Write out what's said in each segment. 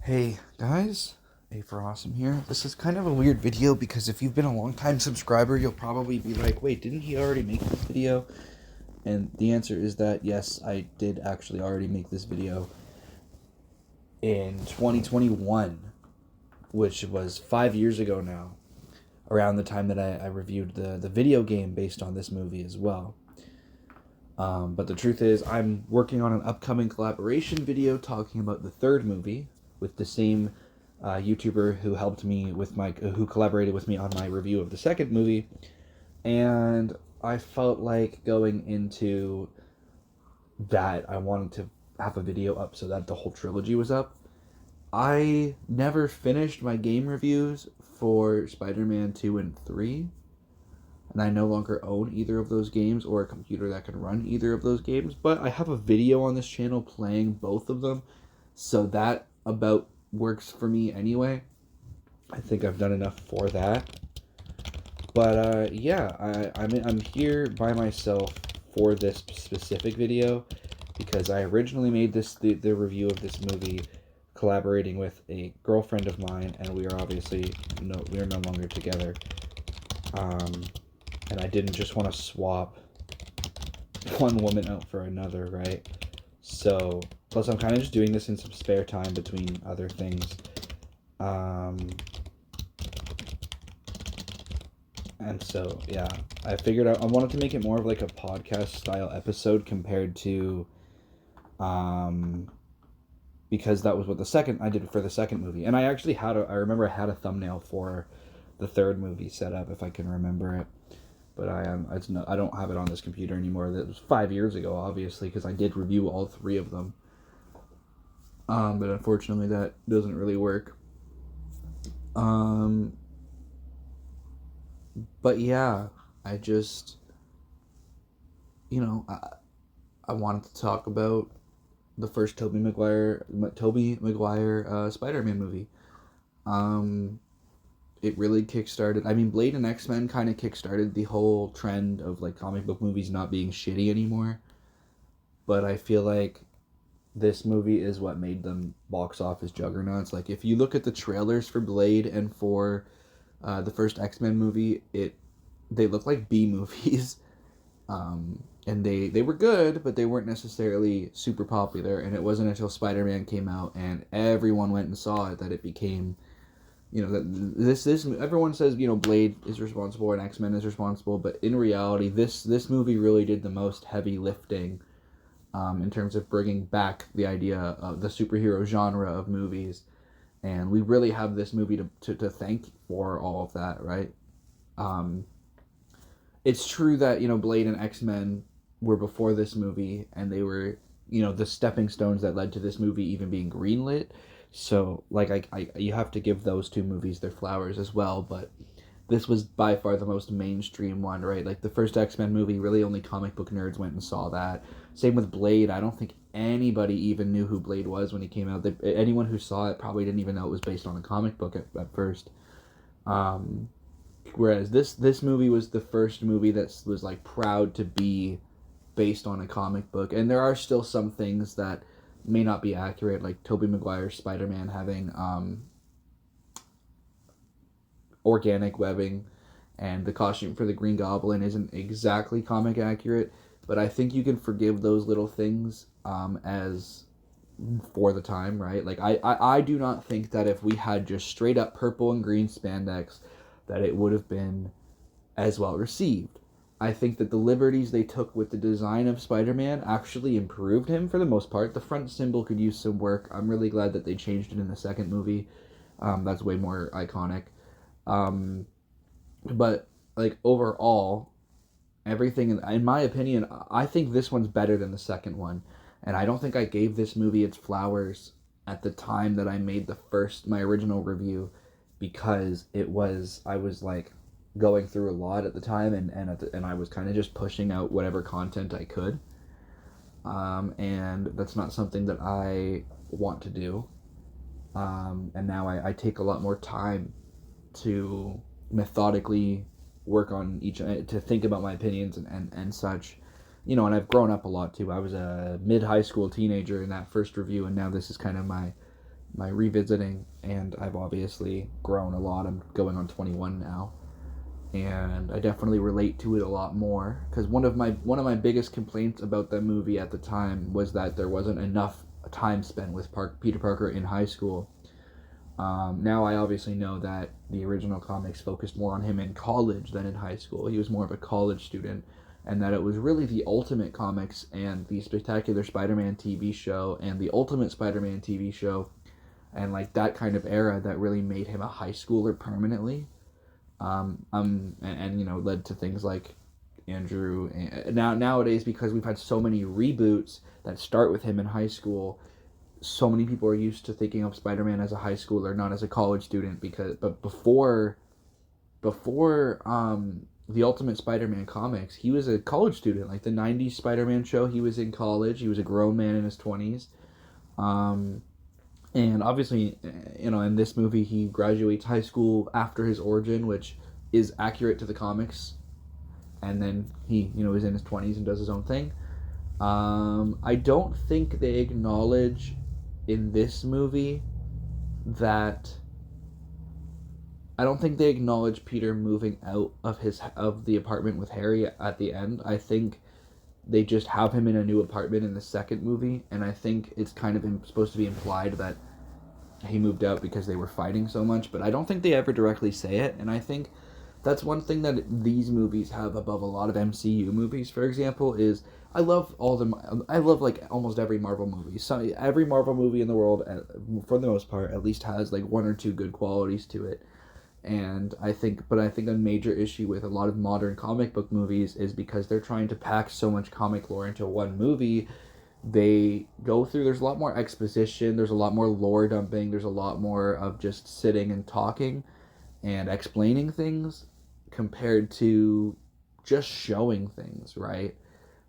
Hey guys, A for Awesome here. This is kind of a weird video because if you've been a long time subscriber, you'll probably be like, wait, didn't he already make this video? And the answer is that yes, I did actually already make this video in 2021, which was 5 years ago now, around the time that I reviewed the video game based on this movie as well. But the truth is, I'm working on an upcoming collaboration video talking about the third movie with the same YouTuber who helped me with who collaborated with me on my review of the second movie, and I felt like going into that I wanted to have a video up so that the whole trilogy was up. I never finished my game reviews for Spider-Man 2 and 3, and I no longer own either of those games or a computer that can run either of those games, but I have a video on this channel playing both of them, so that about works for me anyway. I think I've done enough for that. But yeah, I'm here by myself for this specific video because I originally made the review of this movie collaborating with a girlfriend of mine, and we are no longer together. And I didn't just want to swap one woman out for another, right? So, plus I'm kind of just doing this in some spare time between other things. And so, yeah, I figured out I wanted to make it more of like a podcast style episode compared to, because that was what I did for the second movie. And I actually I remember I had a thumbnail for the third movie set up, if I can remember it. But I don't have it on this computer anymore. That was 5 years ago, obviously, because I did review all three of them. But unfortunately, that doesn't really work. But yeah, I just, I wanted to talk about the first Tobey Maguire Spider-Man movie. It really kickstarted. I mean, Blade and X-Men kind of kickstarted the whole trend of like comic book movies not being shitty anymore. But I feel like this movie is what made them box office juggernauts. Like if you look at the trailers for Blade and for the first X-Men movie, they look like B movies. And they were good, but they weren't necessarily super popular. And it wasn't until Spider-Man came out and everyone went and saw it that it became, that this everyone says, Blade is responsible and X-Men is responsible, but in reality this movie really did the most heavy lifting in terms of bringing back the idea of the superhero genre of movies, and we really have this movie to thank for all of that, right? It's true that Blade and X-Men were before this movie, and they were the stepping stones that led to this movie even being greenlit. So, like, you have to give those two movies their flowers as well, but this was by far the most mainstream one, right? Like, the first X-Men movie, really only comic book nerds went and saw that. Same with Blade. I don't think anybody even knew who Blade was when he came out. Anyone who saw it probably didn't even know it was based on a comic book at first. Whereas this movie was the first movie that was, like, proud to be based on a comic book. And there are still some things that may not be accurate, like Tobey Maguire's Spider-Man having organic webbing, and the costume for the Green Goblin isn't exactly comic accurate, but I think you can forgive those little things as for the time, right? Like I do not think that if we had just straight up purple and green spandex that it would have been as well received. I think that the liberties they took with the design of Spider-Man actually improved him for the most part. The front symbol could use some work. I'm really glad that they changed it in the second movie. That's way more iconic. But, like, overall, everything, in my opinion, I think this one's better than the second one. And I don't think I gave this movie its flowers at the time that I made my original review, because I was, like, going through a lot at the time, and I was kind of just pushing out whatever content I could, and that's not something that I want to do, and now I take a lot more time to methodically work on to think about my opinions and such, and I've grown up a lot too. I was a mid-high school teenager in that first review, and now this is kind of my revisiting, and I've obviously grown a lot. I'm going on 21 now, and I definitely relate to it a lot more, because one of my biggest complaints about that movie at the time was that there wasn't enough time spent with Peter Parker in high school. Now I obviously know that the original comics focused more on him in college than in high school. He was more of a college student, and that it was really the Ultimate Comics and the Spectacular Spider-Man TV show and the Ultimate Spider-Man TV show and like that kind of era that really made him a high schooler permanently. And you know, led to things like Andrew. Nowadays, because we've had so many reboots that start with him in high school, so many people are used to thinking of Spider-Man as a high schooler, not as a college student. But before the Ultimate Spider-Man comics, he was a college student. Like the '90s Spider-Man show, he was in college. He was a grown man in his 20s. And obviously, you know, in this movie, he graduates high school after his origin, which is accurate to the comics. And then he, you know, is in his 20s and does his own thing. I don't think they acknowledge in this movie that I don't think they acknowledge Peter moving out of the apartment with Harry at the end. I think they just have him in a new apartment in the second movie, and I think it's kind of supposed to be implied that he moved out because they were fighting so much, but I don't think they ever directly say it, and I think that's one thing that these movies have above a lot of MCU movies, for example, is I love like almost every Marvel movie. So every Marvel movie in the world, for the most part, at least has like one or two good qualities to it. And I think a major issue with a lot of modern comic book movies is because they're trying to pack so much comic lore into one movie. There's a lot more exposition, there's a lot more lore dumping, there's a lot more of just sitting and talking and explaining things compared to just showing things, right?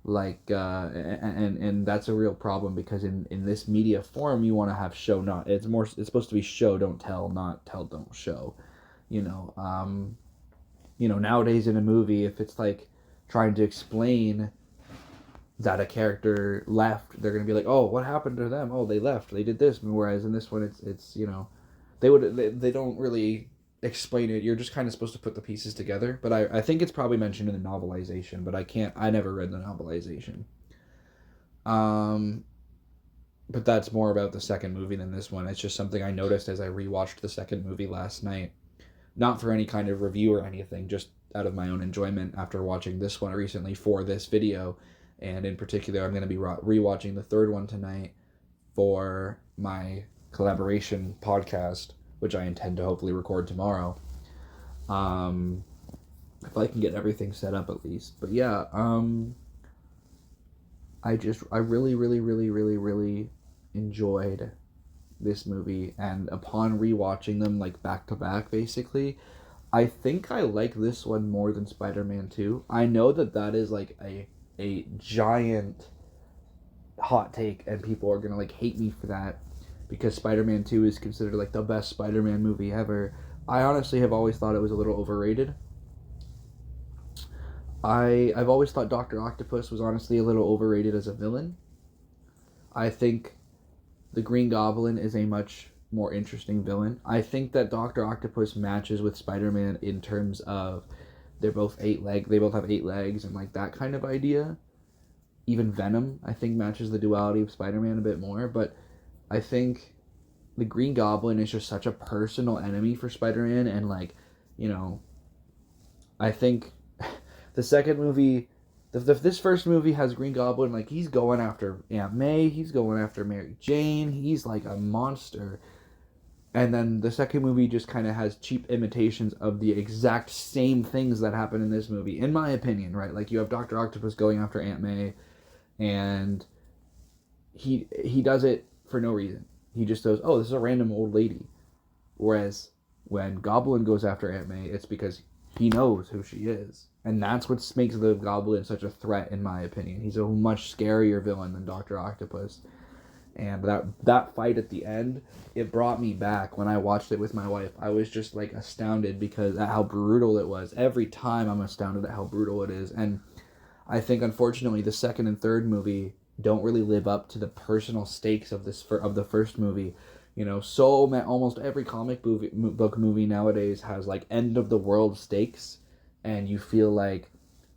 Like and that's a real problem, because in this media form you want to have show, not it's supposed to be show don't tell, not tell don't show. you know um Nowadays in a movie, if it's like trying to explain that a character left, they're gonna be like, oh, what happened to them? Oh, they left, they did this. Whereas in this one, it's they don't really explain it. You're just kind of supposed to put the pieces together. But I think it's probably mentioned in the novelization, but I never read the novelization. But that's more about the second movie than this one. It's just something I noticed as I rewatched the second movie last night. Not for any kind of review or anything, just out of my own enjoyment after watching this one recently for this video. And in particular, I'm going to be rewatching the third one tonight for my collaboration podcast, which I intend to hopefully record tomorrow. If I can get everything set up at least. But yeah, I really, really, really, really, really enjoyed this movie, and upon rewatching them like back to back, basically, I think I like this one more than Spider-Man 2. I know that is like a giant hot take, and people are gonna like hate me for that, because Spider-Man 2 is considered like the best Spider-Man movie ever. I honestly have always thought it was a little overrated. I've always thought Dr. Octopus was honestly a little overrated as a villain. I think the Green Goblin is a much more interesting villain. I think that Dr. Octopus matches with Spider-Man in terms of they both have 8 legs and like that kind of idea. Even Venom, I think, matches the duality of Spider-Man a bit more, but I think the Green Goblin is just such a personal enemy for Spider-Man, and like, I think the second movie, this first movie has Green Goblin, like, he's going after Aunt May, he's going after Mary Jane, he's like a monster. And then the second movie just kind of has cheap imitations of the exact same things that happen in this movie, in my opinion, right? Like, you have Dr. Octopus going after Aunt May, and he does it for no reason. He just goes, oh, this is a random old lady. Whereas when Goblin goes after Aunt May, it's because he knows who she is. And that's what makes the Goblin such a threat, in my opinion. He's a much scarier villain than Dr. Octopus. And that fight at the end, it brought me back when I watched it with my wife. I was just like astounded because at how brutal it was. Every time I'm astounded at how brutal it is. And I think, unfortunately, the second and third movie don't really live up to the personal stakes of the first movie. Almost every book movie nowadays has like end of the world stakes, and you feel like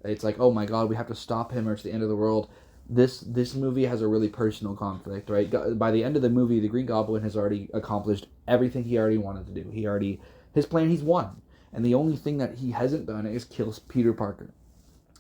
it's like, oh my god, we have to stop him or it's the end of the world. This movie has a really personal conflict, right? By the end of the movie, the Green Goblin has already accomplished everything he already wanted to do. His plan, he's won, and the only thing that he hasn't done is kill Peter Parker,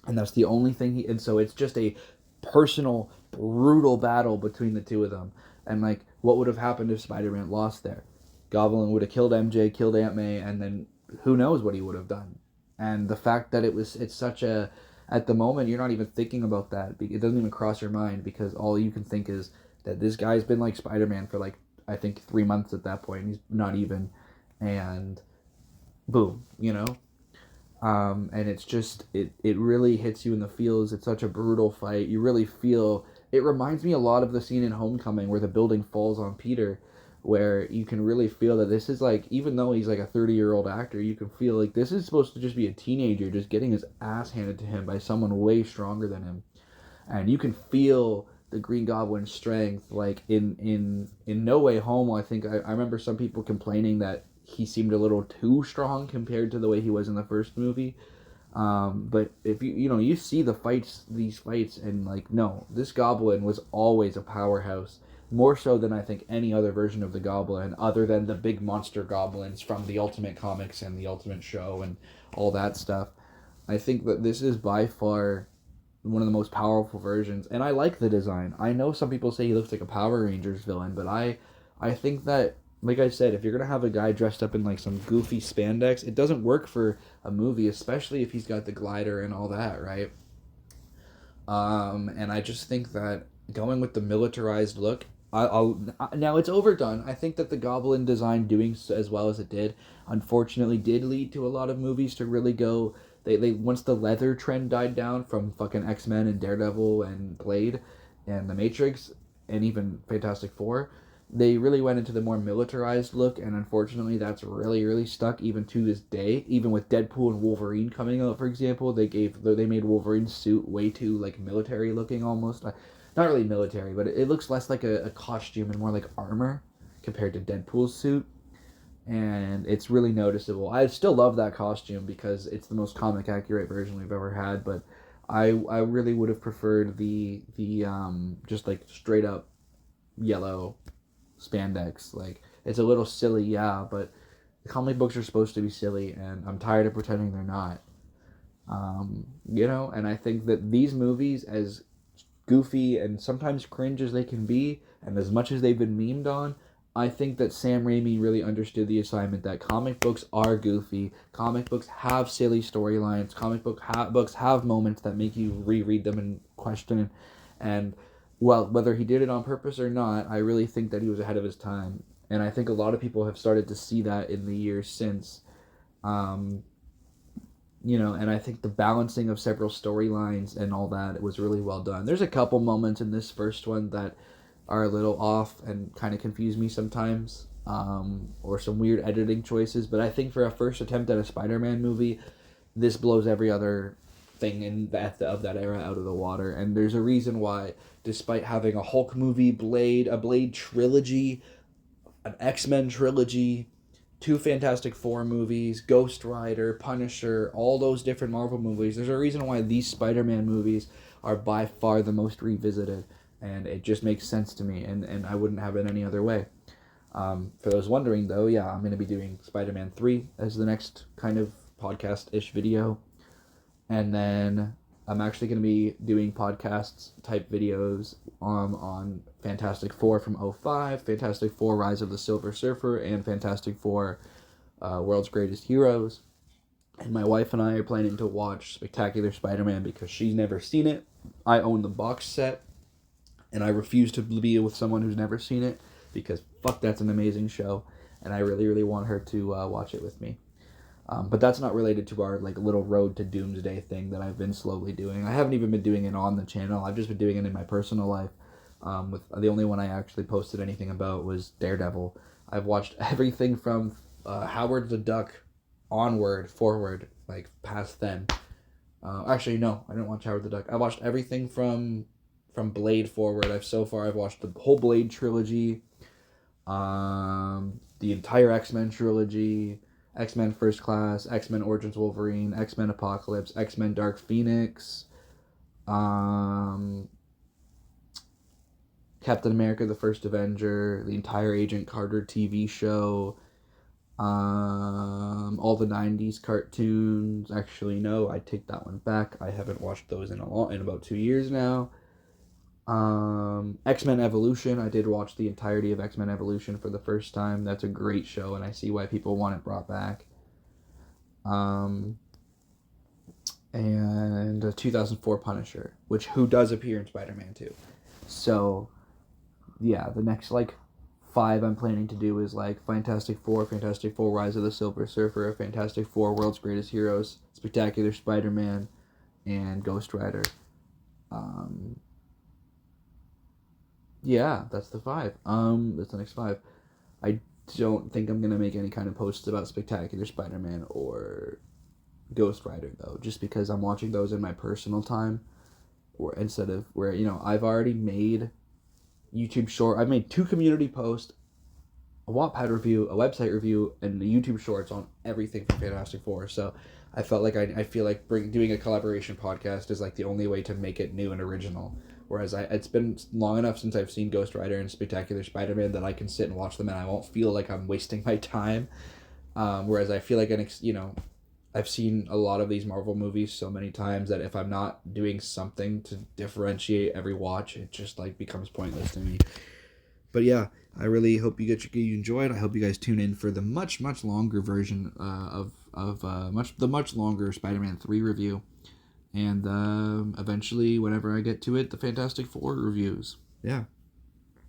and that's the only thing and so it's just a personal, brutal battle between the two of them. And like, what would have happened if Spider-Man lost there? Goblin would have killed MJ, killed Aunt May, and then who knows what he would have done. And the fact that it's such a, at the moment, you're not even thinking about that. It doesn't even cross your mind, because all you can think is that this guy's been like Spider-Man for like, I think 3 months at that point. He's not even, and boom, and it's just, it really hits you in the feels. It's such a brutal fight. You really feel, it reminds me a lot of the scene in Homecoming where the building falls on Peter, where you can really feel that this is like, even though he's like a 30-year-old actor, you can feel like this is supposed to just be a teenager just getting his ass handed to him by someone way stronger than him. And you can feel the Green Goblin's strength, like in No Way Home. I remember some people complaining that he seemed a little too strong compared to the way he was in the first movie. But if you see these fights, and like, no, this Goblin was always a powerhouse, more so than I think any other version of the Goblin, other than the big monster goblins from the Ultimate Comics and the Ultimate Show and all that stuff. I think that this is by far one of the most powerful versions, and I like the design. I know some people say he looks like a Power Rangers villain, but I think that, like I said, if you're gonna have a guy dressed up in like some goofy spandex, it doesn't work for a movie, especially if he's got the glider and all that, right? And I just think that going with the militarized look, now it's overdone. I think that the Goblin design doing as well as it did, unfortunately, did lead to a lot of movies to really go. They once the leather trend died down from fucking X-Men and Daredevil and Blade and The Matrix and even Fantastic Four, they really went into the more militarized look, and unfortunately that's really, really stuck even to this day. Even with Deadpool and Wolverine coming out, for example, they made Wolverine's suit way too like military looking almost. Not really military, but it looks less like a costume and more like armor compared to Deadpool's suit, and it's really noticeable. I still love that costume because it's the most comic accurate version we've ever had, but I really would have preferred the just like straight up yellow spandex. Like, it's a little silly, yeah, but the comic books are supposed to be silly, and I'm tired of pretending they're not. And I think that these movies, as goofy and sometimes cringe as they can be, and as much as they've been memed on, I think that Sam Raimi really understood the assignment that comic books are goofy. Comic books have silly storylines. Books have moments that make you reread them and question. And, well, whether he did it on purpose or not, I really think that he was ahead of his time. And I think a lot of people have started to see that in the years since. And I think the balancing of several storylines and all that was really well done. There's a couple moments in this first one that are a little off and kind of confuse me sometimes, or some weird editing choices. But I think for a first attempt at a Spider-Man movie, this blows every other thing of that era out of the water. And there's a reason why, despite having a Hulk movie, a Blade trilogy, an X-Men trilogy, 2 Fantastic Four movies, Ghost Rider, Punisher, all those different Marvel movies, there's a reason why these Spider-Man movies are by far the most revisited. And it just makes sense to me, and I wouldn't have it any other way. For those wondering, though, yeah, I'm going to be doing Spider-Man 3 as the next kind of podcast-ish video. And then I'm actually going to be doing podcasts-type videos on Fantastic Four from 2005, Fantastic Four Rise of the Silver Surfer, and Fantastic Four World's Greatest Heroes. And my wife and I are planning to watch Spectacular Spider-Man because she's never seen it. I own the box set, and I refuse to be with someone who's never seen it because, fuck, that's an amazing show, and I really, really want her to watch it with me. But that's not related to our like little Road to Doomsday thing that I've been slowly doing. I haven't even been doing it on the channel. I've just been doing it in my personal life. With the only one I actually posted anything about was Daredevil. I've watched everything from Howard the Duck forward, like past then. Actually, no, I didn't watch Howard the Duck. I watched everything from Blade forward. I've watched the whole Blade trilogy. The entire X-Men trilogy, X-Men First Class, X-Men Origins Wolverine, X-Men Apocalypse, X-Men Dark Phoenix, um, Captain America: The First Avenger, the entire Agent Carter TV show, all the '90s cartoons. Actually, no, I take that one back. I haven't watched those in about 2 years now. X-Men Evolution. I did watch the entirety of X-Men Evolution for the first time. That's a great show, and I see why people want it brought back. And a 2004 Punisher, who does appear in Spider-Man 2. So, yeah, the next like 5 I'm planning to do is like Fantastic Four, Rise of the Silver Surfer, Fantastic Four, World's Greatest Heroes, Spectacular Spider-Man, and Ghost Rider. Yeah, that's the 5. That's the next 5. I don't think I'm gonna make any kind of posts about Spectacular Spider-Man or Ghost Rider though, just because I'm watching those in my personal time, or instead of where I've already made YouTube short. I've made 2 community posts, a Wattpad review, a website review, and the YouTube shorts on everything from Fantastic Four. So I felt like I feel like doing a collaboration podcast is like the only way to make it new and original. Whereas it's been long enough since I've seen Ghost Rider and Spectacular Spider-Man that I can sit and watch them and I won't feel like I'm wasting my time. Whereas I feel like I've seen a lot of these Marvel movies so many times that if I'm not doing something to differentiate every watch, it just like becomes pointless to me. But yeah, I really hope you enjoyed. I hope you guys tune in for the much longer version of the much longer Spider-Man 3 review, and eventually whenever I get to it, the Fantastic Four reviews. Yeah.